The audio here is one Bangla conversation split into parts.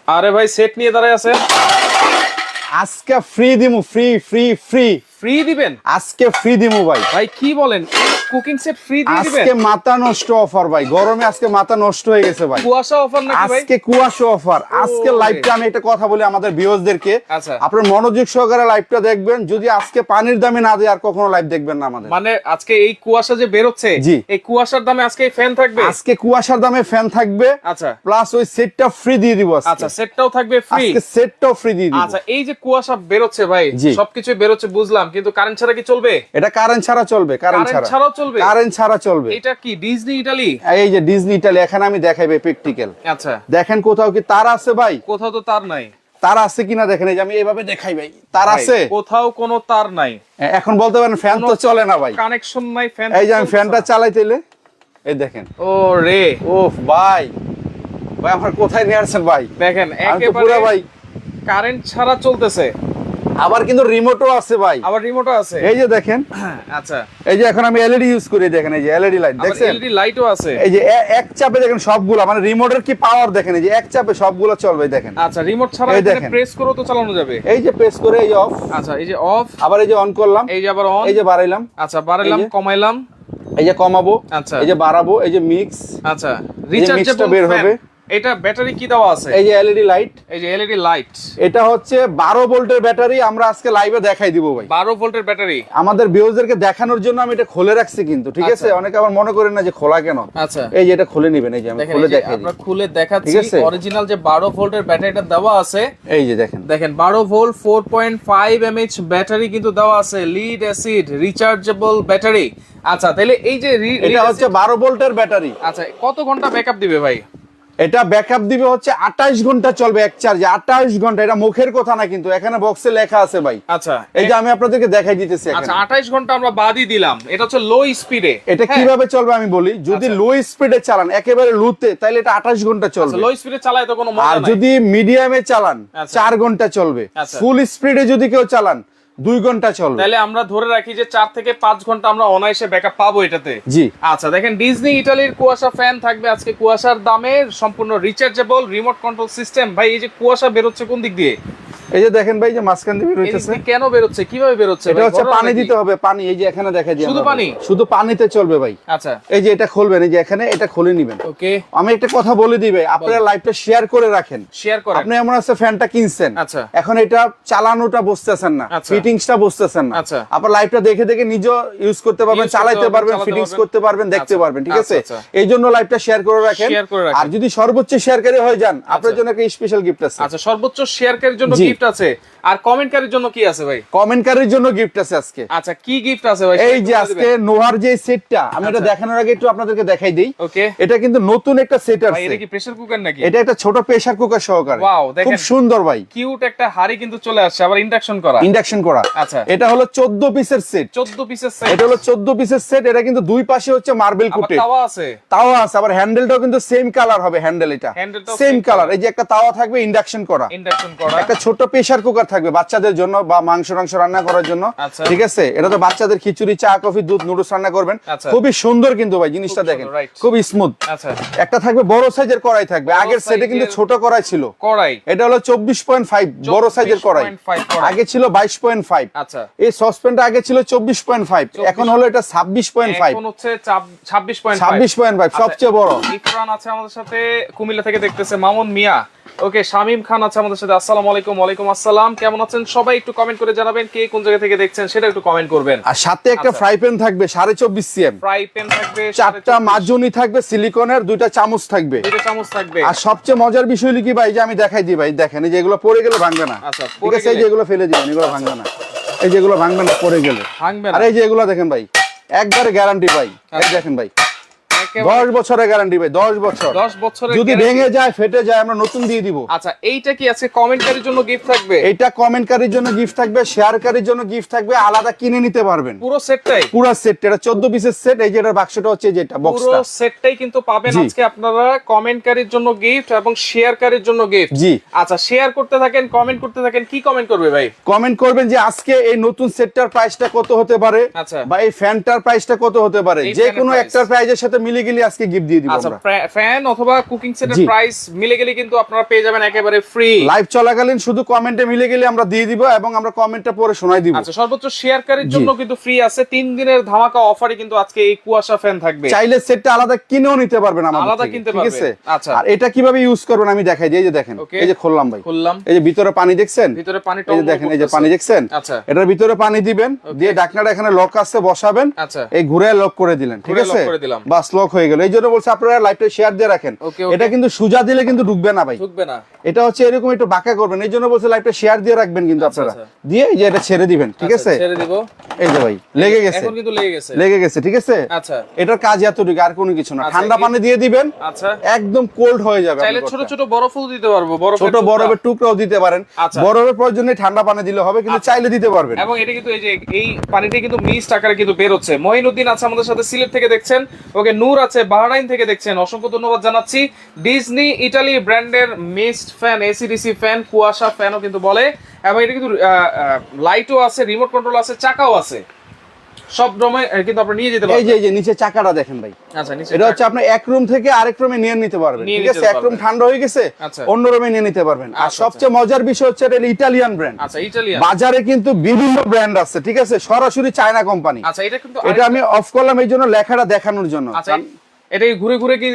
আরে ভাই সেট নিয়ে দাঁড়ায় আছে, আজকে ফ্রি দিমু, ফ্রি ফ্রি ফ্রি ফ্রি দিবেন? আজকে ফ্রি দিমু ভাই। ভাই কি বলেন, কুকিং সেট ফ্রি দিয়ে দিবেন? আজকে মাথা নষ্ট অফার ভাই, গরমে আজকে মাথা নষ্ট হয়ে গেছে ভাই। কুয়াশা অফার নাকি ভাই? আজকে কুয়াশা অফার। আজকে লাইভটা আমি একটা কথা বলি আমাদের ভিউয়ারদেরকে, আচ্ছা আপনারা মনোযোগ সহকারে লাইভটা দেখবেন। যদি আজকে পানির দামে না দেয় আর কখনো লাইভ দেখবেন না আমাদের। মানে আজকে এই কুয়াশা যে বের হচ্ছে, জি। এই কুয়াশার দামে আজকে এই ফ্যান থাকবে? আজকে কুয়াশার দামে ফ্যান থাকবে, আচ্ছা প্লাস ওই সেটটা ফ্রি দিয়ে দিব আজকে। আচ্ছা সেটটাও থাকবে ফ্রি? আজকে সেটটাও ফ্রি দিয়ে দিব। আচ্ছা এই যে কুয়াশা বের হচ্ছে ভাই, জি। সবকিছু বের হচ্ছে বুঝলাম, কিন্তু কারেন্ট ছাড়া কি চলবে? এটা কারেন্ট ছাড়া চলবে, কারেন্ট ছাড়া ছাড়াও চলবে? কারেন্ট ছাড়া চলবে। এটা কি ডিজনি ইটালি? এই যে ডিজনি ইটালি, এখানে আমি দেখাইবে প্র্যাকটিক্যাল। আচ্ছা দেখেন কোথাও কি তার আছে ভাই? কোথাও তো তার নাই। তার আছে কিনা দেখেন, এই যে আমি এইভাবে দেখাই ভাই, তার ভাই, আছে? কোথাও কোনো তার নাই। এখন বলতে পারেন ফ্যান তো চলে না ভাই, কানেকশন নাই ফ্যান। এই যে আমি ফ্যানটা চালাইতেলে এই দেখেন। ও রে, ওফ ভাই, ভাই আমার কোথায় নিয়ে আসছেন ভাই? দেখেন আমি তো পুরো একেবারে ভাই, কারেন্ট ছাড়া চলতেছে। আবার কিন্তু রিমোটও আছে ভাই, আবার রিমোটও আছে। এই যে দেখেন। আচ্ছা এই যে এখন আমি এলইডি ইউজ করি, দেখেন এই যে এলইডি লাইট আবার দেখছেন, এলইডি লাইটও আছে। এই যে এক চাপে দেখেন সবগুলো, মানে রিমোটের কি পাওয়ার দেখেন, এই যে এক চাপে সবগুলো চলবে দেখেন। আচ্ছা রিমোট ছাড়া এই এখানে দেখেন। প্রেস করেও তো চালানো যাবে। এই যে প্রেস করে এই যে অফ, আচ্ছা এই যে অফ, আবার এই যে অন করলাম, এই যে আবার অন, এই যে বাড়াইলাম, আচ্ছা বাড়াইলাম এই যে। কমাইলাম, এই যে কমাবো, আচ্ছা এই যে বাড়াবো, এই যে মিক্স, আচ্ছা এই যে mixটা রিচার্জেবল বের হবে। এটা ব্যাটারি কি দেওয়া আছে? এই যে এলইডি লাইট, এই যে এলইডি লাইট, এটা হচ্ছে 12 ভোল্টের ব্যাটারি। আমরা আজকে লাইভে দেখাই দিব ভাই, 12 ভোল্টের ব্যাটারি। আমাদের ভিউয়ারদেরকে দেখানোর জন্য আমি এটা খুলে রাখছি কিন্তু, ঠিক আছে? আচ্ছা। অনেকে আবার মনে করেন না যে খোলা কেন। আচ্ছা এই যে এটা খুলে নেবেন, এই যে আমি দেখেন খুলে এই যে দেখাই আমরা দিই। খুলে দেখাচ্ছি, ঠিক আছে? অরিজিনাল যে 12 ভোল্টের ব্যাটারিটা দেওয়া আছে। এই যে দেখেন, দেখেন 12 ভোল্ট 4.5 mAh ব্যাটারি কিন্তু দেওয়া আছে, লিড অ্যাসিড রিচার্জেবল ব্যাটারি। আচ্ছা তাহলে এই যে এটা হচ্ছে 12 ভোল্টের ব্যাটারি। আচ্ছা কত ঘন্টা ব্যাকআপ দিবে ভাই? এটা ব্যাকআপ দিবে হচ্ছে 28 ঘন্টা চলবে এক চার্জে, 28 ঘন্টা। এটা মুখের কথা না কিন্তু, এখানে বক্সে লেখা আছে ভাই। আচ্ছা এই যে আমি আপনাদেরকে দেখাই দিতেছি এখানে। আচ্ছা 28 ঘন্টা আমরা বাদই দিলাম, এটা হচ্ছে লো স্পিডে। এটা কিভাবে চলবে আমি বলি, যদি আচ্ছা। লো স্পিডে চালান একেবারে লুতে, তাহলে এটা 28 ঘন্টা চলবে। লো স্পিডে চালায় তো কোনো আর মজা নাই। যদি মিডিয়ামে চালান আচ্ছা। 4 ঘন্টা চলবে। আচ্ছা। ফুল স্পিডে যদি কেউ চালান 2 ঘন্টা চলবে। তাহলে আমরা ধরে রাখি যে 4 থেকে 5 ঘন্টা আমরা অনায়াসে ব্যাকআপ পাবো এটাতে। জি। আচ্ছা দেখেন ডিজনি ইটালির কুয়াশা ফ্যান থাকবে আজকে কুয়াশার দামে, সম্পূর্ণ রিচার্জেবল রিমোট কন্ট্রোল সিস্টেম। ভাই এই যে কুয়াশা বের হচ্ছে কোন দিক দিয়ে? এই যে দেখেন ভাই, যে মাঝখান দিয়ে এই দিক রইতেছে। দিয়ে কেন বের হচ্ছে, কিভাবে বের হচ্ছে? এটা ভাই, হচ্ছে ঘটনা পানি কি? দিতে হবে, পানি। এই যে এখানে দেখা যায় শুধু আমরা, পানি? শুধু পানিতে চলবে ভাই। আচ্ছা এই যে এটা খুলবেন, এই যে এখানে এটা খুলে নেবেন। ওকে আমি একটা কথা বলে দিবে, আপনারা লাইভটা শেয়ার করে রাখেন। শেয়ার করেন। আপনি এমন আছে ফ্যানটা কিনছেন, আচ্ছা এখন এটা চালানোটা বুঝতেছেন না, আচ্ছা। ফিটিংসটা বুঝতেছেন না। আচ্ছা। আপনার লাইভটা দেখে দেখে নিজে ইউজ করতে পারবেন, Use করতে চালাতে পারবেন, পারবেন, চালাতে ফিটিংস পারবেন। করতে পারবেন, দেখতে আচ্ছা। পারবেন, ঠিক আছে? আচ্ছা, আচ্ছা। এই জন্য লাইভটা শেয়ার করে রাখেন। শেয়ার করে রাখেন। আর যদি সর্বোচ্চ শেয়ারকারী হয়ে যান, আপনার জন্য একটা স্পেশাল গিফট আছে। আচ্ছা সর্বোচ্চ শেয়ারকারীর জন্য জি। গিফট আছে, আর কমেন্টকারীর জন্য কি আছে ভাই? কমেন্টকারীর জন্য গিফট আছে আজকে। আচ্ছা কি গিফট আছে ভাই? এই যে আজকে নোহার যে সেটটা, আমি এটা আচ্ছা। দেখানোর আগে একটু আপনাদেরকে দেখাই দিই। ওকে এটা কিন্তু নতুন একটা সেট ভাই, আছে। এটা কি প্রেসার কুকার নাকি? এটা একটা ছোট প্রেসার কুকার সহকারে। Wow, দেখেন। খুব সুন্দর ভাই, কিউট একটা হাড়ি কিন্তু চলে আসছে, আবার ইন্ডাকশন করা। ইন্ডাকশন করা। আচ্ছা এটা হলো 14 পিসের সেট। 14 পিসের সেট। এটা হলো 14 পিসের সেট। এটা কিন্তু দুই পাশে হচ্ছে মার্বেল আবার কুটে, তাওয়া আছে। তাওয়া আছে, আবার হ্যান্ডেলটাও কিন্তু সেম কালার হবে। হ্যান্ডেল এটা হ্যান্ডেলটাও সেম same কালার। color। এই যে একটা তাওয়া থাকবে ইন্ডাকশন করা, ইন্ডাকশন করা। একটা ছোট প্রেসার কুকার থাকবে বাচ্চাদের জন্য বা মাংস রান্না করার জন্য। আচ্ছা। ঠিক আছে? এটা তো বাচ্চাদের খিচুড়ি, চা, কফি, দুধ, নুডলস রান্না করবেন। আচ্ছা। খুবই সুন্দর কিন্তু ভাই জিনিসটা খুব দেখেন, সুন্দর, right। খুব স্মুথ। আচ্ছা একটা থাকবে বড় সাইজের কড়াই থাকবে। বড় আগের সেটে কিন্তু সাইজের ছোট কড়াই ছিল, কড়াই। এটা হলো 24.5 বড় সাইজের কড়াই। 24.5 কড়াই। আগে ছিল 22.5। আচ্ছা এই সসপ্যানটা আগে ছিল 24.5, এখন হলো এটা 26.5। এখন হচ্ছে 26.5। 26.5 সবচেয়ে বড়। ইকরান আছে আমাদের সাথে, কুমিল্লা থেকে দেখতেছে মামুন মিয়া। ওকে শামিম খান আছে আমাদের সাথে। আসসালামু আলাইকুম। ওয়ালাইকুম আসসালাম। কেমন আছেন সবাই? একটু কমেন্ট করে জানাবেন, কে কোন জায়গা থেকে দেখছেন সেটা একটু কমেন্ট করবেন। আর সাথে একটা আচ্ছা। ফ্রাই প্যান থাকবে 24.5 cm, ফ্রাই প্যান থাকবে, 4টা মাজুনি থাকবে সিলিকনের, 2টা চামচ থাকবে। 2টা চামচ থাকবে। আর সবচেয়ে মজার বিষয় হলো কি ভাই, যে আমি দেখাই দিই ভাই, দেখেন এই যে এগুলো পড়ে গেলে ভাঙবে না। আচ্ছা, ঠিক পড়ে আছে? এই যে গেলে? এগুলো ফেলে দিবেন, এগুলো ভাঙবে না। এই যে এগুলো ভাঙবে না পড়ে গেলে। ভাঙবে না। আর এই যে এগুলো দেখেন ভাই, একবারে গ্যারান্টি ভাই। এই দেখেন ভাই, একেবারে 10 বছরের গ্যারান্টি ভাই, 10 বছর। 10 বছরের যদি guarantee। ভেঙে যায়, ফেটে যায়, আমরা নতুন দিয়ে দিব। আচ্ছা এইটা কি আছে কমেন্টকারীর জন্য গিফট থাকবে? এইটা কমেন্টকারীর জন্য গিফট থাকবে, শেয়ারকারীর জন্য গিফট থাকবে, আলাদা কিনে নিতে পারবেন পুরো সেটটাই? পুরো সেট। এটা 14 পিসের সেট। এই যে এটার বাক্সটা হচ্ছে যেটা পুরো বক্সটা। সেটটাই কিন্তু পাবেন জি। আজকে আপনারা, কমেন্টকারীর জন্য গিফট এবং শেয়ারকারীর জন্য গিফট। জি। আচ্ছা শেয়ার করতে থাকেন, কমেন্ট করতে থাকেন। কি কমেন্ট করবে ভাই? কমেন্ট করবেন যে আজকে এই নতুন সেটটার প্রাইসটা কত হতে পারে, আচ্ছা। বা এই ফ্যানটার প্রাইসটা কত হতে পারে। এই যে ফ্যানের কোনো price। একটার প্রাইসের সাথে মিলে মিলে গেলে আজকে গিফট দিয়ে দিব আচ্ছা, আমরা। ফ্যান অথবা কুকিং সেটের জি। প্রাইস মিলে গেলে কিন্তু আপনারা পেয়ে যাবেন একেবারে ফ্রি। লাইভ চলাকালীন শুধু কমেন্টে মিলে গেলে আমরা দিয়ে দিব এবং আমরা কমেন্টটা পরে শোনাই দিব। আচ্ছা, সর্বোচ্চ শেয়ারকারীর জন্য কিন্তু ফ্রি আছে। 3 দিনের ধামাকা অফারে কিন্তু আজকে এই কুয়াশা ফ্যান থাকবে। চাইলে সেটটা আলাদা কিনেও নিতে পারবেন আমাদের আলাদা থেকে, কিনতে ঠিক পারবেন। আছে? আচ্ছা। আর এটা কিভাবে ইউজ করবেন আমি দেখাই দিই। এই যে দেখেন, Okay. এই যে খুললাম ভাই, খুললাম, এই যে ভিতরে পানি দেখছেন, ভিতরে পানি এই যে দেখেন, এই যে পানি দেখছেন, আচ্ছা এটার ভিতরে পানি দিবেন, দিয়ে ঢাকনাটা এখানে লক আছে বসাবেন, আচ্ছা এই ঘুরে লক করে দিলেন, ঠিক ঘুরে আছে? lock করে দিলাম। বাস লক হয়ে গেল। এই জন্য বলছি আপনারা লাইভটা শেয়ার দিয়ে রাখেন। Okay, okay. এটা কিন্তু সোজা দিলে কিন্তু ঢুকবে না ভাই, ঢুকবে না। এটা হচ্ছে এরকম একটু বাঁকা করবেন। এই জন্য বলছি লাইভটা শেয়ার দিয়ে রাখবেন কিন্তু আপনারা, আচ্ছা। দিয়ে এই যে এটা ছেড়ে দিবেন, ঠিক আচ্ছা, আছে? ছেড়ে দিব। এই যে ভাই লেগে গেছে, এখন কিন্তু লেগে গেছে। লেগে গেছে, ঠিক আছে? আচ্ছা এটার কাজ এতটুকু, আর কোনো কিছু না। আচ্ছা, ঠান্ডা পানি দিয়ে দিবেন, আচ্ছা, একদম কোল্ড হয়ে যাবে। চাইলে আপনার ছোট ঘরটা। ছোট বরফও দিতে পারবো, ছোট বরফের টুকরাও দিতে পারেন। আচ্ছা। বরফের প্রয়োজনে ঠান্ডা পানি দিলে হবে, কিন্তু চাইলে দিতে পারবেন। এবং এটা কিন্তু এই যে এই পানিটা কিন্তু মিস্ট আকারে কিন্তু বের হচ্ছে। মঈনুদ্দিন আছে আমাদের সাথে, সিলেট থেকে দেখছেন। ওকে, নূর আছে বাহরাইন থেকে দেখছেন, অসংখ্য ধন্যবাদ জানাচ্ছি। ডিজনি ইটালি ব্র্যান্ডের মিস্ট ফ্যান, এসিডিসি ফ্যান, কুয়াশা ফ্যানও কিন্তু বলে। এবং এটা কিন্তু লাইটও আছে, রিমোট কন্ট্রোল আছে, চাকাও আছে, সব রকমের কিন্তু আপনি নিয়ে যেতে এই পারবেন। যে এই যে নিচে চাকাটা দেখেন ভাই, আচ্ছা, নিচে এটা হচ্ছে আপনি এক রুম থেকে আরেক রুমে নিয়ে নিতে পারবেন, নিয়ে ঠিক নিতে আছে? এক রুম পারবেন। ঠান্ডা হয়ে গেছে, আচ্ছা। অন্য রুমে নিয়ে নিতে পারবেন। আর আচ্ছা, সবচেয়ে মজার বিষয় হচ্ছে এটা ইটালিয়ান ব্র্যান্ড। আচ্ছা, ইটালিয়ান। বাজারে কিন্তু বিভিন্ন ব্র্যান্ড আছে, ঠিক আছে? সরাসরি চায়না কোম্পানি। আচ্ছা, এটা কিন্তু এটা আমি অফ করলাম এই জন্য, লেখাটা দেখানোর জন্য। আচ্ছা, এটা কি ঘুরে ঘুরে কি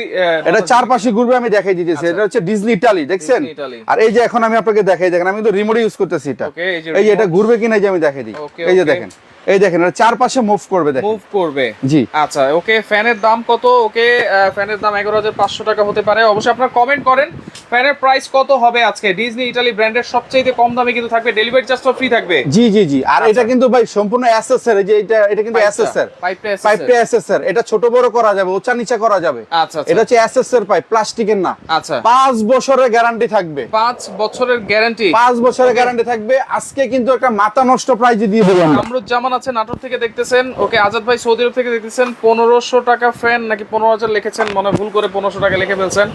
এটা চারপাশে ঘুরবে, আমি দেখাই দিতেছি। এটা হচ্ছে ডিজনি ইটালি, দেখছেন? Disney Italy. আর এই যে এখন আমি আপনাকে দেখাই, দেখেন আমি তো রিমোট ইউজ করতেছি এটা। Okay, এই যে এটা ঘুরবে কিনা এই যে আমি দেখাই দিই। Okay, এই যে okay. দেখেন, এই দেখেন এটা চারপাশে মুভ করবে, দেখেন। মুভ করবে। জি। আচ্ছা, ওকে, ফ্যানের দাম কত? ওকে, ফ্যানের দাম 11,500 টাকা হতে পারে। অবশ্যই আপনারা কমেন্ট করেন ফ্যানের প্রাইস কত হবে আজকে। ডিজনি ইটালি ব্র্যান্ডের সবচেয়ে কম দামে কিন্তু থাকবে, ডেলিভারি চার্জটা ফ্রি থাকবে। জি জি জি। আর আচ্ছা। এটা কিন্তু ভাই সম্পূর্ণ এসএসআর, এই যে এটা কিন্তু এসএসআর পাইপটা এসএসআর। এটা ছোট বড় করা যাবে, উঁচা নিচা করা যাবে। আচ্ছা, এটা হচ্ছে এসএসআর পাইপ, প্লাস্টিকের না। আচ্ছা, 5 বছরের গ্যারান্টি থাকবে। 5 বছরের গ্যারান্টি। 5 বছরের গ্যারান্টি থাকবে। আজকে কিন্তু একটা মাথা নষ্ট প্রাইজে দিয়ে দেব আমরা। কামরুজ্জামান আছে নাটোর থেকে দেখতেছেন। ওকে, আজাদ ভাই সৌদি আরব থেকে দেখতেছেন। 1500 টাকা ফ্যান নাকি 15,000 লিখেছেন, মনে হয় ভুল করে 1500 টাকা লিখে ফেলছেন।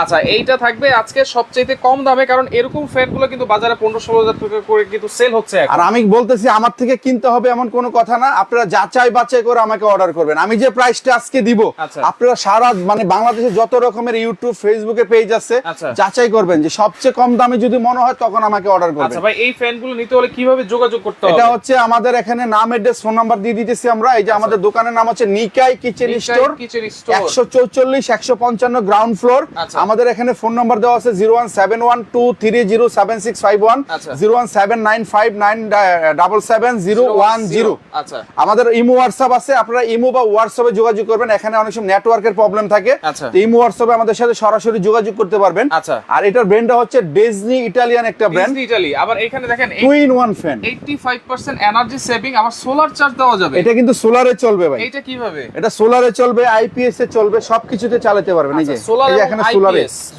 আচ্ছা, এইটা থাকবে আজকে সবচেয়ে কম দামে, কারণ এরকম ফ্যানগুলো কিন্তু বাজারে 15-16,000 টাকা করে কিন্তু সেল হচ্ছে এখন। আর আমি বলতেছি আমার থেকে কিনতে হবে এমন কোনো কথা না, আপনারা যাচাই বাছাই করে আমাকে অর্ডার করবেন। আমি যে প্রাইসটা আজকে দিব, আচ্ছা। আপনারা সারা মানে বাংলাদেশে যত রকমের ইউটিউব ফেসবুকে পেজ আছে, আচ্ছা। যাচাই করবেন যে সবচেয়ে কম দামে যদি মনে হয় তখন আমাকে অর্ডার করবেন। আচ্ছা ভাই, এই ফ্যানগুলো নিতে হলে কিভাবে যোগাযোগ করতে হবে? এটা হচ্ছে আমাদের এখানে নাম, অ্যাড্রেস, ফোন নাম্বার দিয়ে দিতেছি আমরা। এই যে আমাদের দোকানের নাম হচ্ছে Nikai kitchen store, kitchen store, 144-155 ground floor. আচ্ছা। আমাদের এখানে ফোন নাম্বার দেওয়া আছে 01712307651, আচ্ছা। 01795977010। আচ্ছা, আমাদের ইমো হোয়াটসঅ্যাপ আছে, আপনারা ইমো বা হোয়াটসঅ্যাপে যোগাযোগ করবেন। এখানে অনেক সময় নেটওয়ার্কের প্রবলেম থাকে, আচ্ছা। তো ইমো হোয়াটসঅ্যাপে আমাদের সাথে সরাসরি যোগাযোগ করতে পারবেন। আচ্ছা। আর এটার ব্র্যান্ডটা হচ্ছে ডিজনি ইটালিয়ান একটা ব্র্যান্ড, ডিজনি ইটালি। আবার এখানে দেখেন 2-in-1 ফ্যান। 85% এনার্জি সেভিং, আবার সোলার চার্জ দেওয়া যাবে। এটা কিন্তু সোলারে চলবে ভাই, এইটা কিভাবে? এটা সোলারে চলবে, আইপিএস এ চলবে, সবকিছুতে চালাতে পারবেন। এই যে সোলার এই যে এখানে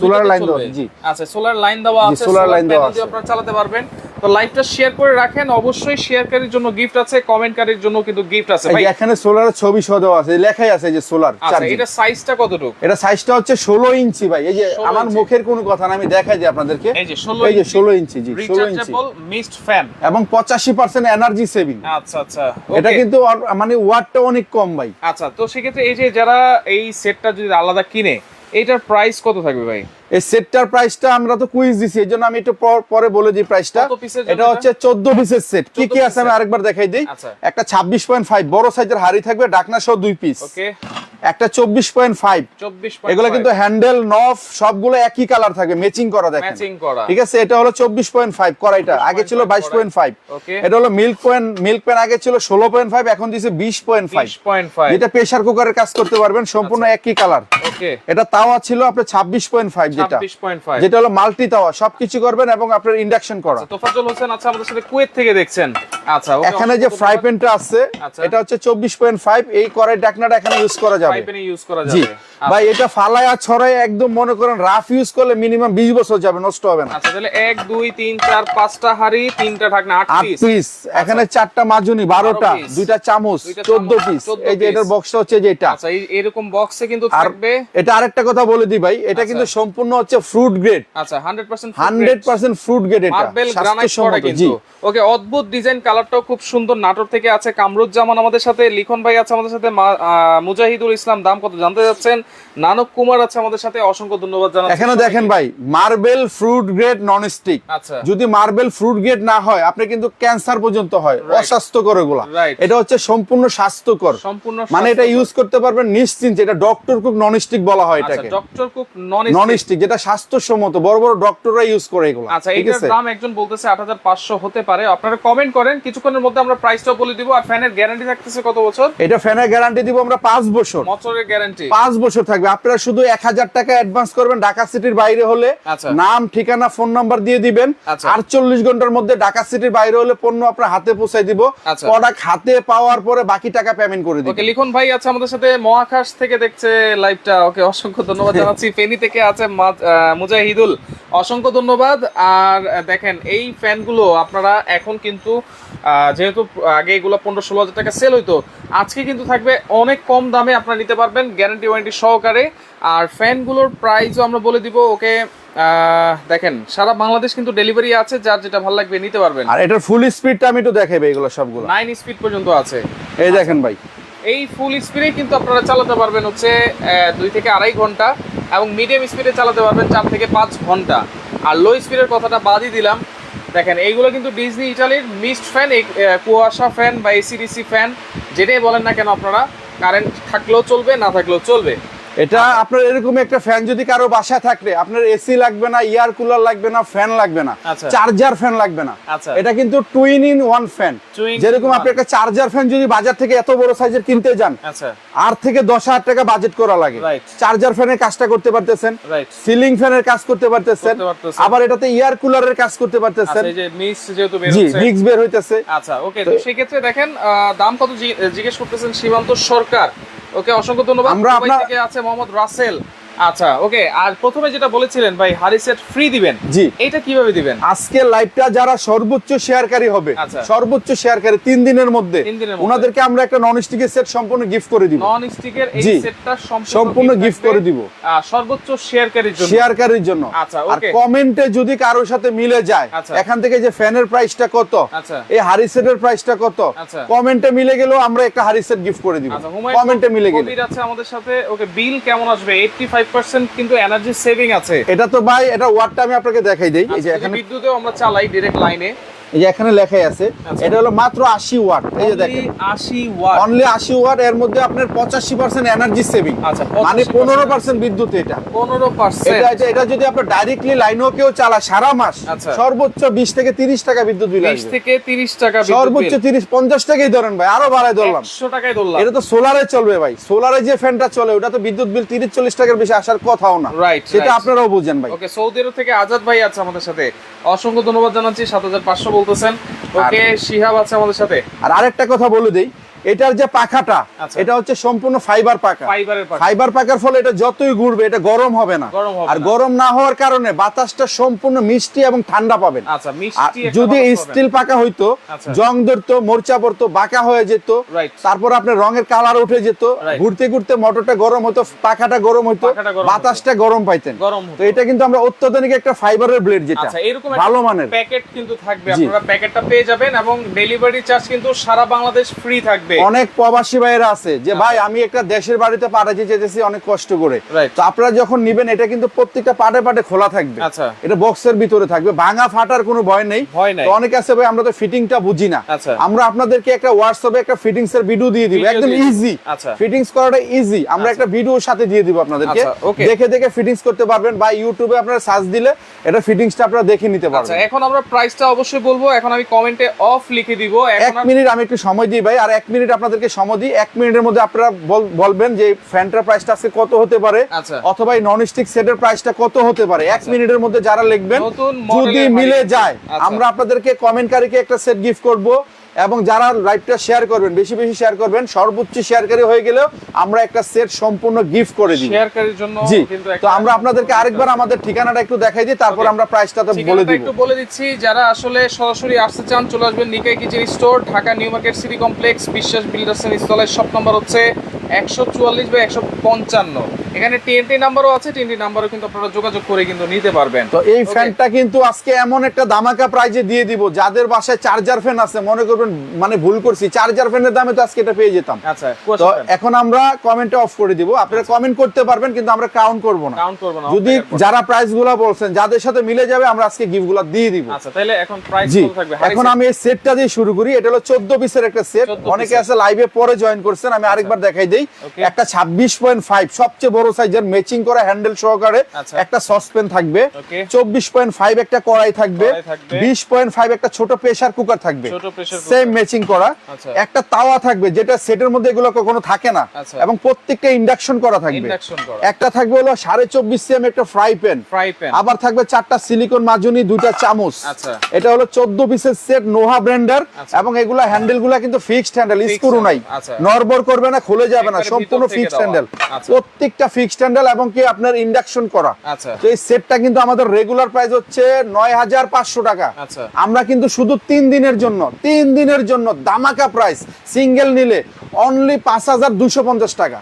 সোলার লাইন দেওয়া, জি আচ্ছা, সোলার লাইন দেওয়া জি, আছে, solar line দেওয়া প্যানেল দিয়ে আছে। আপনারা চালাতে পারবেন। তো লাইভটা শেয়ার করে রাখেন। অবশ্যই শেয়ারকারীর জন্য গিফট আছে, কমেন্টকারীর জন্য কিন্তু গিফট আছে এই ভাই। যে এখানে সোলারের ছবি সহ দেওয়া আছে, লেখাই আছে এই যে সোলার আচ্ছা, চার্জিং। এটা সাইজটা কতটুকু? এটা সাইজটা হচ্ছে 16 ইঞ্চি ভাই। এই যে 16 আমার ইঞ্চি। মুখের কোনো কথা না, আমি দেখাই দিই আপনাদেরকে। এই যে 16 এই যে 16 ইঞ্চি, জি 16 ইঞ্চি, রিচার্জেবল মিস্ট ফ্যান। এবং 85% এনার্জি সেভিং। আচ্ছা আচ্ছা, এটা okay। কিন্তু মানে ওয়াটটা অনেক কম ভাই। আচ্ছা, তো সেক্ষেত্রে এই যে যারা এই সেটটা যদি আলাদা কিনে, এইটার প্রাইস কত থাকবে ভাই? এই সেটটার প্রাইসটা আমরা তো কুইজ দিছি, এজন্য আমি একটু পরে বলে দিই প্রাইসটা। কত পিসের জন্য এটা হচ্ছে 14 পিসের সেট। কি কি 14 আছে আমি আরেকবার দেখাই দিই। আচ্ছা। একটা 26.5 বড় সাইজের হাড়ি থাকবে, ঢাকনা সহ 2 পিস। ওকে, একটা 24.5, 24.5। এগুলো কিন্তু হ্যান্ডেল নফ সবগুলো একই কালার থাকে, ম্যাচিং করা, দেখেন ম্যাচিং করা। ঠিক আছে। এটা হলো 24.5 কড়াইটা, আগে ছিল 22.5। ওকে, এটা হলো মিল্ক প্যান আগে ছিল 16.5, এখন দিয়েছে 20.5। 20.5। এটা প্রেসার কুকারের কাজ করতে পারবেন, সম্পূর্ণ একই কালার। ওকে, এটা তাওয়া ছিল আপনার 26.5, যেটা 26.5। যেটা হলো মাল্টি তাওয়া, সবকিছু করবেন এবং আপনার ইন্ডাকশন করা। তোফাজ্জল হোসেন আচ্ছা আমাদের সাথে কুয়েত থেকে দেখছেন। আচ্ছা, ওকে, এখানে যে ফ্রাই প্যানটা আছে, আচ্ছা। এটা হচ্ছে 24.5। এই কড়াই ঢাকনাটা এখানে ইউজ করা যাবে। ফ্রাই প্যানে ইউজ করা জি যাবে। ভাই, এটা ফালায়া ছড়াই একদম মনে করেন রাফ ইউজ করলে মিনিমাম 20 বছর যাবে, নষ্ট হবে না। আচ্ছা, তাহলে 1 2 3 4 5টা হাড়ি, 3টা ঢাকনা, 8 8 পিস। পিস, এখানে 4টা মাজুনি, 12টা, পিস। 2টা চামচ, 2টা 14 চামচ, পিস। 14 এই যে এটার পিস। বক্সটা হচ্ছে যেটা। আচ্ছা, এরকম বক্সে কিন্তু আর থাকবে। এটা আরেকটা কথা বলে দিই ভাই, এটা কিন্তু সম্পূর্ণ হচ্ছে ফ্রুট গ্রেড, আচ্ছা, 100% 100% ফ্রুট গ্রেড। এটা মার্বেল গ্রানাইট করা স্বাস্থ্যসম্মত। জি কিন্তু। ওকে, অদ্ভুত ডিজাইন কালার কালারটাও খুব সুন্দর। নাটোর থেকে আছে কামরুজ্জামান আমাদের সাথে, লিখন ভাই আছে আমাদের সাথে, মুজাহিদুল ইসলাম। দাম কত জানতে যাচ্ছেন? নানক কুমার আছে আমাদের সাথে, অসংখ্য ধন্যবাদ জানাচ্ছি। এখানে দেখেন ভাই, marble fruit grade non stick. আচ্ছা, যদি মার্বেল ফ্রুট গ্রেড না হয় আপনি কিন্তু ক্যান্সার পর্যন্ত হয়, অস্বাস্থ্যকর এগুলা। Right. এটা হচ্ছে সম্পূর্ণ স্বাস্থ্যকর, সম্পূর্ণ মানে এটা ইউজ করতে পারবেন নিশ্চিন্তে। এটা ডক্টর কুক নন স্টিক বলা হয় এটাকে, ডক্টর কুক নন স্টিক, যেটা স্বাস্থ্যসম্মত, বড় বড় ডক্টররা ইউজ করে এগুলো। আচ্ছা, ঠিক এটার আছে, দাম একজন বলতেছে 8500 হতে পারে। আপনারা কমেন্ট করেন, কিছুক্ষণের মধ্যে আমরা প্রাইসটাও বলে দিব। আর ফ্যানের গ্যারান্টি থাকতেছে কত বছর? এটা ফ্যানের গ্যারান্টি দিব আমরা 5 বছর। বছরের গ্যারান্টি 5 বছর থাকবে। আপনারা শুধু 1000 টাকা অ্যাডভান্স করবেন ঢাকা সিটির বাইরে হলে, আচ্ছা। নাম ঠিকানা ফোন নাম্বার দিয়ে দিবেন। আচ্ছা। 48 ঘন্টার মধ্যে ঢাকা সিটির বাইরে হলে পণ্য আপনার হাতে পৌঁছায় দিব। আচ্ছা। প্রোডাক্ট হাতে পাওয়ার পরে বাকি টাকা পেমেন্ট করে দিবেন। ওকে, লিখন ভাই আছে আমাদের সাথে, মহাকাশ থেকে দেখছে লাইভটা। ওকে, অসংখ্য ধন্যবাদ জানাচ্ছি। ফেনী থেকে আছে মুজাহিদুল, অসংখ্য ধন্যবাদ। আর দেখেন এই ফ্যানগুলো আপনারা এখন কিন্তু যেহেতু আগে এগুলো 15-16 হাজার টাকা সেল হইতো, আজকে কিন্তু থাকবে অনেক কম দামে আপনারা নিতে পারবেন, গ্যারান্টি ওয়ারেন্টি সহকারে। আর ফ্যানগুলোর প্রাইসও আমরা বলে দিব। ওকে, দেখেন সারা বাংলাদেশ কিন্তু ডেলিভারি আছে, যার যেটা ভালো লাগবে নিতে পারবেন। আর এটার ফুল স্পিডটা আমি একটু দেখাবো, এগুলো সবগুলো 9 স্পিড পর্যন্ত আছে। এই দেখেন ভাই, এই ফুল স্পিডে কিন্তু আপনারা চালাতে পারবেন হচ্ছে 2 থেকে 2.5 ঘন্টা, এবং মিডিয়াম স্পিডে চালাতে পারবেন 4 থেকে 5 ঘন্টা। আর লো স্পিডের কথাটা বাদই দিলাম। দেখেন এইগুলো কিন্তু ডিজনি ইটালির মিস্ট ফ্যান, কুয়াশা ফ্যান বা এসিডিসি ফ্যান, যেটাই বলেন না কেন আপনারা, কারেন্ট থাকলেও চলবে, না থাকলেও চলবে। এটা আপনার এরকম একটা ফ্যান যদি কারো বাসায় থাকলে, আপনার এসি লাগবে না, এয়ার কুলার লাগবে না, ফ্যান লাগবে না, আচ্ছা। চার্জার ফ্যান লাগবে না। আচ্ছা। এটা কিন্তু twin in one fan. Twin যেরকম in আপনি one। একটা চার্জার ফ্যান যদি বাজার থেকে এত বড় সাইজের কিনতে যান, আচ্ছা, 8 থেকে 10,000 টাকা বাজেট করা লাগে। Right. চার্জার ফ্যানের কাজটা করতে পারতেছেন, রাইট। সিলিং ফ্যানের কাজ করতে পারতেছেন, করতে পারতেছেন। আবার এটাতে এয়ার কুলারের কাজ করতে পারতেছেন। আচ্ছা, এই যে মিস্ট যেহেতু বের জি, হচ্ছে। মিক্স বের হইতেছে। আচ্ছা, ওকে, তো সেই ক্ষেত্রে দেখেন দাম কত জিজ্ঞেস করতেছেন সীমান্ত সরকার। ওকে, অসংখ্য ধন্যবাদ। আমরা দুবাই থেকে আছে মোহাম্মদ রাসেল। আচ্ছা, ওকে, আর প্রথমে যেটা বলেছিলেন ভাই, হারি সেট ফ্রি দিবেন, জি। এটা কিভাবে দিবেন? আজকে লাইভটা যারা সর্বোচ্চ শেয়ারকারী হবে, আচ্ছা। সর্বোচ্চ শেয়ারকারী 3 দিনের মধ্যে 3 দিনের মধ্যে। ওনাদেরকে আমরা একটা নন স্টিকের সেট সম্পূর্ণ গিফট করে দিব। নন স্টিকের এই জি। সেটটা সম্পূর্ণ gift করে দিব। সর্বোচ্চ শেয়ারকারীর জন্য। শেয়ারকারীর জন্য। আচ্ছা, আর ওকে। কমেন্টে যদি কারোর সাথে মিলে যায়, আচ্ছা। এখান থেকে যে ফ্যানের প্রাইসটা কত, আচ্ছা। এই হারি সেটের প্রাইসটা কত, আচ্ছা। কমেন্টে মিলে গেলেও আমরা একটা হারি সেট গিফট করে দিব। আচ্ছা, হুমায়ুন কমেন্টে মিলে গেলে। কবির আছে আমাদের সাথে। ওকে, বিল কেমন আসবে? 85% কিন্তু এনার্জি সেভিং আছে। এটা তো ভাই, এটা ওয়াটটা আমি আপনাকে দেখাই দেই। এই যে আচ্ছা, যদি এখানে, বিদ্যুতেও আমরা চালাই ডাইরেক্ট লাইনে, এই যে এখানে লেখাই আছে, আচ্ছা। এটা হলো মাত্র 80 ওয়াট। এই যে দেখেন, 80 ওয়াট। অনলি 80 ওয়াট, এর মধ্যে আপনার 85% এনার্জি সেভিং। আচ্ছা, মানে 85% 15% বিদ্যুৎ। এটা 15%। এটা যদি আপনি ডাইরেক্টলি লাইনেও কেউ চালায় সারা মাস, আচ্ছা। সর্বোচ্চ 20 থেকে 30 টাকা বিদ্যুৎ বিল 20 আসবে। থেকে 30 টাকা বিদ্যুৎ সর্বোচ্চ বিল। 30-50 টাকাই ধরেন ভাই, আরো বাড়ায় ধরলাম। 100 টাকায় ধরলাম। এটা তো সোলারে চলবে ভাই, সোলারে যে ফ্যানটা চলে ওটা তো বিদ্যুৎ বিল 30-40 টাকার বেশি আসার কথাও না। Right, সেটা right. আপনারাও বুঝেন ভাই। ওকে, সৌদি আরব থেকে আজাদ ভাই আছে আমাদের সাথে, অসংখ্য ধন্যবাদ জানাচ্ছি। 7500 বলতেছেন। ওকে, শিহাব আছে আমাদের সাথে। আর আরেকটা কথা বলে দেই, এটার যে পাখাটা, আচ্ছা। এটা হচ্ছে সম্পূর্ণ ফাইবার পাখা। ফাইবারের পাখা। ফাইবার পাখার ফলে এটা যতই ঘুরবে এটা গরম হবে না। গরম হবে আর না। গরম না হওয়ার কারণে বাতাসটা সম্পূর্ণ মিষ্টি এবং ঠান্ডা পাবেন। আচ্ছা, আর মিষ্টি একটা যদি বাতাস স্টিল পাবেন। পাকা হইতো, আচ্ছা। জং ধরতো, মোর্চা পড়তো, বাঁকা হয়ে যেত, Right. তারপর আপনার রঙের কালার উঠে যেত, Right. ঘুরতে ঘুরতে মোটরটা গরম হতো, পাখাটা গরম হতো, পাখাটা গরম হতো। বাতাসটা গরম পাইতেন। গরম হতো। তো এটা কিন্তু আমরা অত্যাধুনিক একটা ফাইবারের ব্লেড, যেটা আচ্ছা, এরকম ভালো মানের। প্যাকেট কিন্তু থাকবে, জি। আপনারা প্যাকেটটা পেয়ে যাবেন, এবং ডেলিভারি চার্জ কিন্তু সারা বাংলাদেশ ফ্রি থাকবে। অনেক প্রবাসী ভাইয়েরা আছে যে ভাই আমি একটা দেশের বাড়িতে পাঠাতে যেতেছি অনেক কষ্ট করে। Right. তো আপনারা যখন নিবেন, এটা কিন্তু প্রত্যেকটা পাটে পাটে খোলা থাকবে। আচ্ছা। এটা বক্সের ভিতরে থাকবে, ভাঙা ফাটার কোনো ভয় নেই। ভয় নাই। তো অনেক আছে ভাই আমরা তো ফিটিংটা বুঝি না। আচ্ছা। আমরা আপনাদেরকে একটা হোয়াটসঅ্যাপে একটা ফিটিংস এর ভিডিও দিয়ে দিব, ভিডিও একদম দিয়ে দিবেন। ইজি। আচ্ছা। ফিটিংস করাটা ইজি, আমরা একটা ভিডিওর সাথে দিয়ে দিব আপনাদেরকে। আচ্ছা, okay. দেখে দেখে ফিটিংস করতে পারবেন, বা ইউটিউবে আপনারা সার্চ দিলে এটা ফিটিংসটা আপনারা দেখে নিতে আচ্ছা, পারবেন। এখন আমরা প্রাইসটা অবশ্যই বলবো। এখন আমি কমেন্টে অফ লিখে দিব। এক এখন মিনিট আমি একটু সময় দিই ভাই, আর 1 মিনিট আপনাদেরকে সময় দিই। 1 মিনিটের মধ্যে আপনারা বলবেন যে ফ্যানটার প্রাইসটা আজকে কত হতে পারে, আচ্ছা। অথবা এই নন স্টিক সেটের প্রাইসটা কত হতে পারে। 1 মিনিটের মধ্যে যারা লিখবেন, নতুন যদি মডেলের মিলে হাড়ি। যায় আচ্ছা। আমরা আপনাদেরকে কমেন্টকারীকে একটা সেট গিফট করব, এবং যারা লাইভটা শেয়ার করবেন, বেশি বেশি শেয়ার করবেন, সর্বোচ্চ শেয়ারকারী হয়ে গেলেও আমরা একটা সেট সম্পূর্ণ গিফট করে দিব। শেয়ারকারীর জন্য জি, কিন্তু তো আমরা আপনাদেরকে আরেকবার আমাদের ঠিকানাটা একটু দেখাই দিই, তারপর Okay. আমরা প্রাইসটা তো বলে ঠিকানাটা দিব। একটু বলে দিচ্ছি। যারা আসলে সরাসরি আসতে চান, চলে আসবেন Nikai kitchen store, Dhaka new market city complex, Biswas builders এর স্থলের শপ নাম্বার হচ্ছে 144/155। এখানে টিএনটি নাম্বারও আছে, টিএনটি নাম্বারও কিন্তু আপনারা যোগাযোগ করে কিন্তু নিতে পারবেন। তো এই Okay. ফ্যানটা কিন্তু আজকে এমন একটা ধামাকা প্রাইজে দিয়ে দিব, যাদের বাসায় চার্জার ফ্যান আছে মনে করবেন মানে ভুল করছি, চার্জার ফ্যানের দামে তো আজকে এটা পেয়ে যেতাম। আচ্ছা, তো কুয়াশা ফ্যান এখন আমরা কমেন্টে অফ করে দিব, আপনারা কমেন্ট করতে পারবেন কিন্তু আমরা কাউন্ট করব না। কাউন্ট করব না, যদি off air করব। যারা প্রাইস গুলা বলছেন যাদের সাথে মিলে যাবে আমরা আজকে গিফট গুলা দিয়ে দিব। আচ্ছা, তাহলে এখন প্রাইস জি, কত থাকবে? এখন আমি এই সেটটা দিয়ে শুরু করি। এটা হলো 14 পিসের একটা সেট। 14 অনেকে পিসের। আছে লাইভে পরে জয়েন করছেন, আমি আরেকবার দেখাই দেই। Okay. একটা 26.5 সবচেয়ে বড় সাইজের ম্যাচিং করা হ্যান্ডেল সহকারে আচ্ছা। একটা সসপ্যান থাকবে, Okay. 24.5 একটা কড়াই থাকবে, কড়াই থাকবে। 20.5 একটা ছোট প্রেসার কুকার থাকবে, ছোট pressure cooker। সেম ম্যাচিং করা। আচ্ছা। একটা তাওয়া থাকবে যেটা সেটের মধ্যে এগুলো কখনো থাকে না, আচ্ছা। এবং প্রত্যেকটা ইন্ডাকশন করা থাকবে। ইন্ডাকশন করা। একটা থাকবে হলো 24.5 সিএম একটা ফ্রাই প্যান, ফ্রাই প্যান। আবার থাকবে 4টা সিলিকন মাজুনি, 2টা চামচ। আচ্ছা। এটা হলো 14 পিসের সেট, নোহা ব্র্যান্ডের। আচ্ছা। এবং এগুলা হ্যান্ডেল গুলা কিন্তু ফিক্সড হ্যান্ডেল, Fixed স্ক্রু নাই, handle, আচ্ছা। নড়বড় করবে না, খুলে যাবে না, একবারে সম্পূর্ণ ভিতর থেকে ফিক্সড দেওয়া। হ্যান্ডেল। আচ্ছা। প্রত্যেকটা ফিক্সড হ্যান্ডেল এবং কি আপনার ইন্ডাকশন করা। আচ্ছা। তো এই সেটটা কিন্তু আমাদের রেগুলার প্রাইস হচ্ছে 9500 টাকা। আচ্ছা। আমরা কিন্তু শুধু 3 দিনের জন্য, 3 দিনের জন্য ধামাকা প্রাইস, সিঙ্গেল নিলে অনলি 5250 টাকা,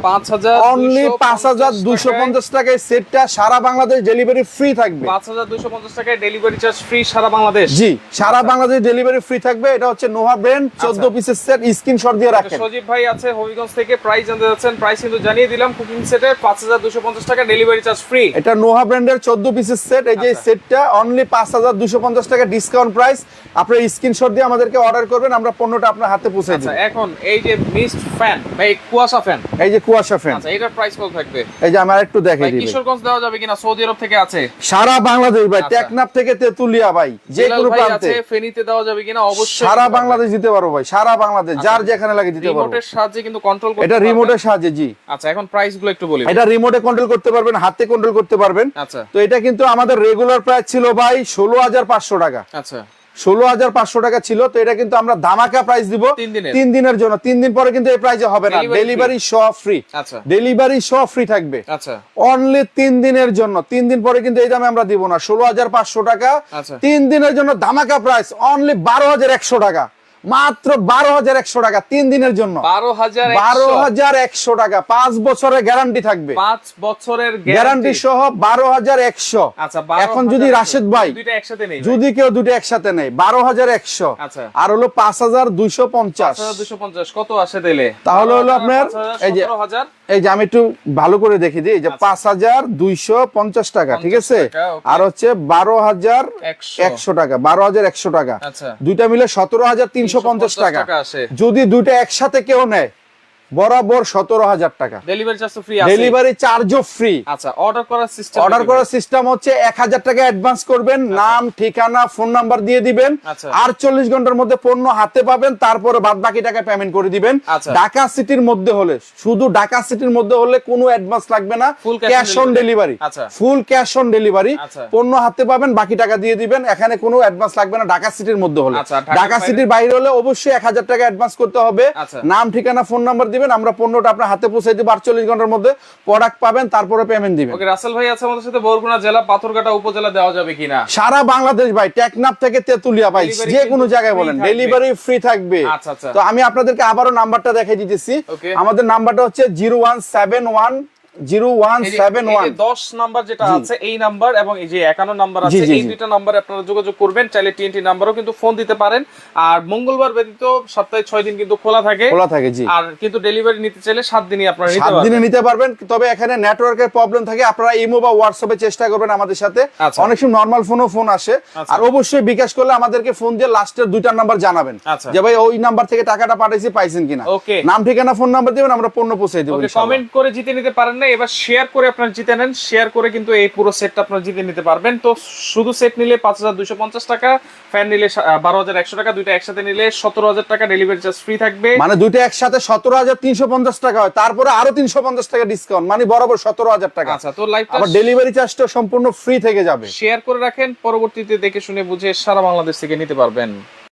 5000 অনলি 5250 টাকায় সেটটা সারা বাংলাদেশ ডেলিভারি ফ্রি থাকবে। 5250 টাকায় ডেলিভারি চার্জ ফ্রি সারা বাংলাদেশ। জি, সারা বাংলাদেশ ডেলিভারি ফ্রি থাকবে। এটা হচ্ছে নোহা ব্র্যান্ড, 14 পিসের সেট, স্ক্রিনশট দিয়ে রাখেন। সজীব ভাই আছে হবিগঞ্জ থেকে, প্রাইস জানতে যাচ্ছেন, প্রাইস কিন্তু জানিয়ে দিলাম। কুকিং সেটের 5250 টাকা ডেলিভারি চার্জ ফ্রি। এটা নোহা ব্র্যান্ডের 14 পিসের সেট। এই যে আচ্ছা। সেটটা অনলি 5250 টাকা ডিসকাউন্ট প্রাইস। আপনারা স্ক্রিনশট দিয়ে আমাদেরকে অর্ডার করবেন, আমরা পণ্যটা আপনার হাতে পৌঁছে আচ্ছা, দেব। এখন এই যে মিস্ট ফ্যান ভাই, কুয়াশা ফ্যান, এই যে কুয়াশা ফ্যান, আচ্ছা এটার প্রাইস কত থাকবে? এই যে আমি আরেকটু দেখাই ভাই দিই। কিশোরগঞ্জ দেওয়া যাবে কিনা? সৌদি আরব থেকে আছে, সারা বাংলাদেশ ভাই, আচ্ছা। টেকনাফ থেকে তেতুলিয়া ভাই, যে জেলাল কোনো ভাই প্রান্তে আছে, ফেনীতে দেওয়া যাবে কিনা? অবশ্যই সারা দিতে পারবেন। বাংলাদেশ দিতে পারবো ভাই, সারা বাংলাদেশ, যার যেখানে লাগে দিতে পারবো। রিমোটের সাহায্যে কিন্তু কন্ট্রোল করতে এটা পারবেন। রিমোটের সাহায্যে, জি। আচ্ছা, এখন প্রাইস গুলো একটু বলি। এটা রিমোটে কন্ট্রোল করতে পারবেন, হাতে কন্ট্রোল করতে পারবেন। আচ্ছা। তো এটা কিন্তু আমাদের রেগুলার প্রাইস ছিল ভাই 16500 টাকা, আচ্ছা। 16500 টাকা ছিল। তো এটা কিন্তু আমরা ধামাকা প্রাইস দিব 3 দিনের। 3 দিনের জন্য। 3 দিন পরে কিন্তু এই প্রাইসে হবে না, Delivery ডেলিভারি সহ ফ্রি। আচ্ছা। ডেলিভারি সহ ফ্রি থাকবে আচ্ছা। অনলি 3 দিনের জন্য। 3 দিন পরে কিন্তু এই দামে আমরা দিব না, 16500 টাকা। আচ্ছা। 3 দিনের জন্য ধামাকা প্রাইস অনলি 12100 টাকা, মাত্র 12100 টাকা 3 দিনের জন্য। 12100 12100 টাকা, 5 বছরের গ্যারান্টি থাকবে, 5 বছরের গ্যারান্টি সহ 12100। আচ্ছা, এখন যদি রাশেদ ভাই দুইটা একসাথে নেই, যদি কেউ দুটো একসাথে নেয় 12100, আচ্ছা। আর হলো 5250, 5250 কত আসে দিলে? তাহলে হলো আপনার এই যে 17000। এই যে আমি একটু ভালো করে দেখি দিই, এই যে আচ্ছা। 5250 টাকা, ঠিক আছে। 50 টাকা, okay। আর হচ্ছে 12100 টাকা, 12100 টাকা, আচ্ছা। দুইটা মিলে 17350 টাকা। আসে। যদি দুইটা একসাথে কেউ নেয় বরাবর 17000 টাকা, ডেলিভারি চার্জ তো ফ্রি আছে। ডেলিভারি চার্জও ফ্রি। আচ্ছা, অর্ডার করার সিস্টেম, অর্ডার করার সিস্টেম হচ্ছে 1000 টাকা অ্যাডভান্স করবেন, নাম ঠিকানা ফোন নাম্বার দিয়ে দিবেন, আচ্ছা। 48 ঘন্টার মধ্যে পণ্য হাতে পাবেন, তারপরে বাদ বাকি টাকা পেমেন্ট করে দিবেন। আচ্ছা। ঢাকা সিটির মধ্যে হলে, শুধু ঢাকা সিটির মধ্যে হলে কোনো অ্যাডভান্স লাগবে না, Full cash on cash on delivery. আচ্ছা। ফুল ক্যাশ অন ডেলিভারি, আচ্ছা। পণ্য হাতে পাবেন, বাকি টাকা দিয়ে দিবেন, এখানে কোনো অ্যাডভান্স লাগবে না ঢাকা সিটির মধ্যে হলে। আচ্ছা, ঢাকার ঢাকা বাইরে? সিটির বাইরে হলে অবশ্যই 1000 টাকা অ্যাডভান্স করতে হবে, আচ্ছা। নাম ঠিকানা ফোন নাম্বার দিবেন, আমরা পণ্যটা আপনার হাতে পৌঁছে দিব, 48 ঘন্টার মধ্যে প্রোডাক্ট পাবেন, তারপরে পেমেন্ট দিবেন। ওকে, রাসেল ভাই আছে আমাদের সাথে, বরগুনা জেলা পাথরঘাটা উপজেলা দেওয়া যাবে কিনা? সারা বাংলাদেশ ভাই, টেকনাফ থেকে তেতুলিয়া ভাই, Delivery যে কোনো কিন্তু জায়গায় free বলেন থাকবে। ডেলিভারি ফ্রি থাকবে। আচ্ছা, আচ্ছা। তো আমি আপনাদেরকে আবারও নাম্বারটা দেখাই দিতেছি। Okay. আমাদের নাম্বারটা হচ্ছে 0171 0171। 10 নাম্বার যেটা জি। আছে এই নাম্বার, এবং এই যে 51 নাম্বার জি, আছে, জি, এই জি। দুইটা নাম্বারে আপনারা যোগাযোগ করবেন। চাইলে টিএনটি নাম্বারও কিন্তু ফোন দিতে পারেন। আর মঙ্গলবার ব্যতীত সপ্তাহে 6 দিন কিন্তু খোলা থাকে। খোলা থাকে, জি। আর কিন্তু ডেলিভারি নিতে চাইলে 7 দিনই আপনারা নিতে 7 দিনে পারবেন। নিতে পারবেন, তবে এখানে নেটওয়ার্কের প্রবলেম থাকে, আপনারা ইমো বা হোয়াটসঅ্যাপে চেষ্টা করবেন আমাদের সাথে। আচ্ছা। অনেক সময় নরমাল ফোন আসে, আচ্ছা। আর অবশ্যই বিকাশ করলে আমাদেরকে ফোন দিয়ে লাস্টের দুইটা নাম্বার জানাবেন, আচ্ছা। যে ভাই ওই নাম্বার থেকে টাকাটা পাঠাইছি, পাইছেন কিনা। Okay. নাম ঠিকানা ফোন নাম্বার দিবেন, আমরা পণ্য পৌঁছে দেব ওকে, ইনশাআল্লাহ। কমেন্ট করে জিতে নিতে পারেন না, এবার শেয়ার করে আপনারা জিতে নেন। শেয়ার করে কিন্তু এই পুরো সেটটা আপনারা জিতে নিতে পারবেন। তো শুধু সেট নিলে 5250 টাকা, ফ্যান নিলে 12100 টাকা, দুইটা একসাথে নিলে 17000 টাকা ডেলিভারি চার্জ ফ্রি থাকবে। মানে দুইটা একসাথে 17350 টাকা হয়, তারপরে আরো 350 টাকা ডিসকাউন্ট, মানে বরাবর 17000 টাকা। আচ্ছা, তো লাইভটা আবার ডেলিভারি চার্জটা সম্পূর্ণ ফ্রি থেকে যাবে। শেয়ার করে রাখেন, পরবর্তীতে দেখে শুনে বুঝে সারা বাংলাদেশ থেকে নিতে পারবেন।